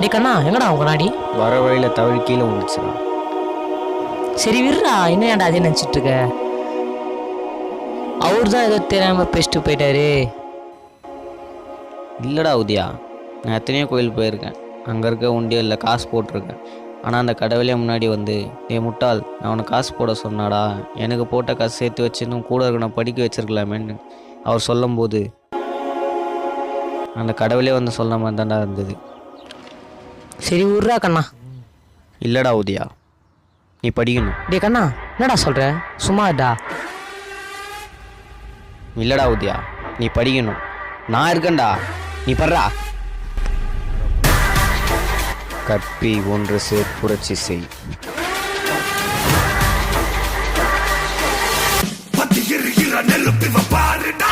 டே கண்ணா எங்கடா உன் கண்ணாடி? வர வழியில் தவறி கீழே விழுந்துச்சுடா. சரி விடுறா, என்ன ஏன்டா அதே நினச்சிட்டு இருக்க? அவர் தான் ஏதோ தெரியாம பேசிட்டு போயிட்டாரு. இல்லைடா உதயா, நான் எத்தனையோ கோயில் போயிருக்கேன். அங்கே இருக்க உண்டியலில் காசு போட்டிருக்கேன். ஆனால் அந்த கடவுளே முன்னாடி வந்து, ஏ முட்டாள், நான் உனக்கு காசு போட சொன்னாடா, எனக்கு போட்ட காசு சேர்த்து வச்சு இன்னும் கூட இருக்க நான் படிக்க வச்சிருக்கலாமேன்னு அவர் சொல்லும்போது அந்த கடவுளே வந்து சொல்ல மாதிரி தான்டா இருந்தது. சரி விட்றா கண்ணா. இல்லைடா உதயா, நீ படிக்கணும். டே கண்ணா என்னடா சொல்கிற? சும்மாடா. இல்லைடா உதயா, நீ படிக்கணும். நான் இருக்கேன்டா, நீ படுறா. கற்பி ஒன்று சேர் புரட்சி செய். நெருப்பிவ பாருடா.